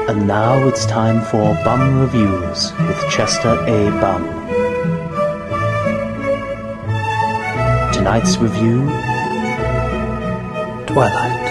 And now it's time for Bum Reviews with Chester A. Bum. Tonight's review, Twilight.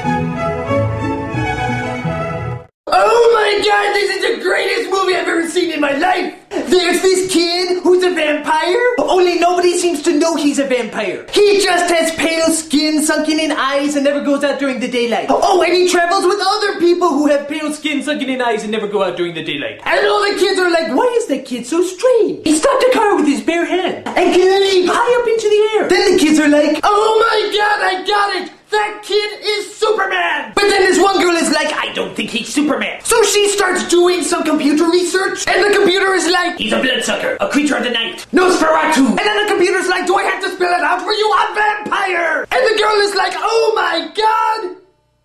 Oh my god, this is the greatest movie I've ever seen in my life! There's this kid who's a vampire, only nobody seems to know he's a vampire. He just has pale skin, sunken in eyes, and never goes out during the daylight. Oh, and he travels with other people who have pale skin, sunken in eyes, and never go out during the daylight. And all the kids are like, why is that kid so strange? He stopped a car with his bare hand and can leap high up into the air. Then the kids are like, oh my god, I got it! That kid is Superman! But then this one girl is like, I don't think he's Superman. So she starts doing some computer research, and the computer is like, he's a bloodsucker, a creature of the night, Nosferatu. And then the computer's like, do I have to spell it out for you? A vampire! And the girl is like, oh my god!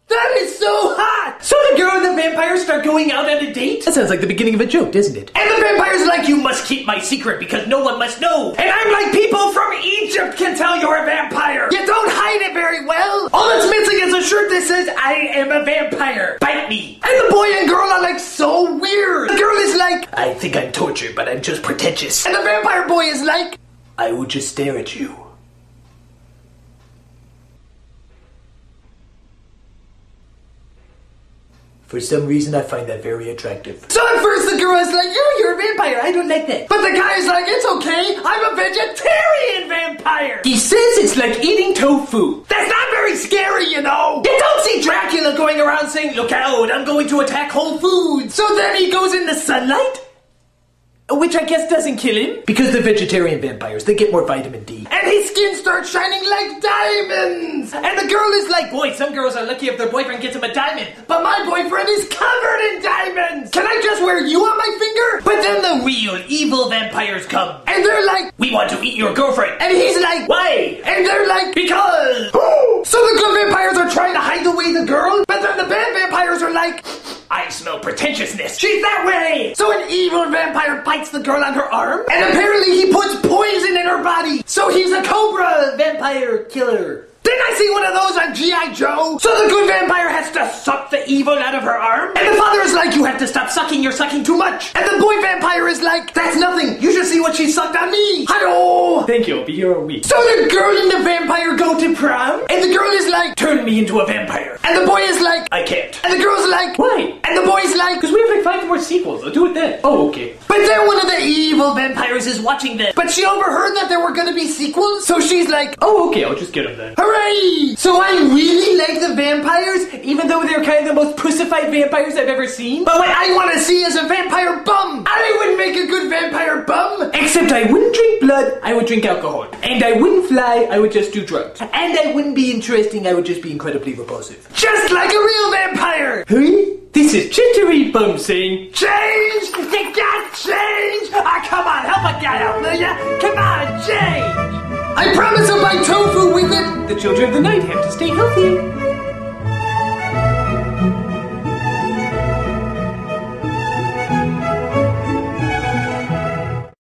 That is so hot! So the girl and the vampire start going out on a date? That sounds like the beginning of a joke, doesn't it? And the vampire's like, you must keep my secret because no one must know. And I'm like, people from Egypt can tell you're a vampire. You don't hide it very well. All that's missing is a shirt that says, I am a vampire. Bite me. And the boy and girl are like so weird. The girl is like, I think I'm tortured, but I'm just pretentious. And the vampire boy is like, I will just stare at you. For some reason, I find that very attractive. So at first the girl is like, you're a vampire, I don't like that. But the guy's like, it's okay, I'm a vegetarian vampire. He says it's like eating tofu. That's not very scary, you know. You don't see Dracula going around saying, look out, I'm going to attack Whole Foods. So then he goes in the sunlight, which I guess doesn't kill him, because the vegetarian vampires, they get more vitamin D. And his skin starts shining like diamonds! And the girl is like, boy, some girls are lucky if their boyfriend gets them a diamond, but my boyfriend is covered in diamonds! Can I just wear you on my finger? But then the real evil vampires come, and they're like, we want to eat your girlfriend. And he's like, why? And they're like, because! So the good vampires are trying to hide away the girl, but then the bad vampires are like, I smell pretentiousness. She's that way! So an evil vampire bites the girl on her arm, and apparently he puts poison in her body. So he's a cobra vampire killer. Then I see one of those on G.I. Joe. So the good vampire has to suck the evil out of her arm. And the father is like, you have to stop sucking, you're sucking too much. And the boy vampire is like, that's nothing, you should see what she sucked on me. Hello. Thank you, I'll be here all week. So the girl and the vampire go to prom, and the girl is like, turn me into a vampire. And the boy is like, I can't. And the girl's like, why? And the boy's like, because we have like 5 more sequels, I'll do it then. Oh, okay. But then one of the evil vampires is watching this. But she overheard that there were gonna be sequels, so she's like, oh, okay, I'll just get them then. Hooray! So I really like the vampires, even though they're kind of the most pussified vampires I've ever seen. But what I want to see is a vampire bum. I would make a good vampire bum. Except I wouldn't drink blood, I would drink alcohol. And I wouldn't fly, I would just do drugs. And I wouldn't be interesting, I would just be incredibly repulsive. Just like a real vampire. Huh? This is Chittery Bum saying, change! You got change! Ah, come on, help a guy out, will ya? Come on, change! I promise I'll buy tofu with it! the children of the night have to stay healthy.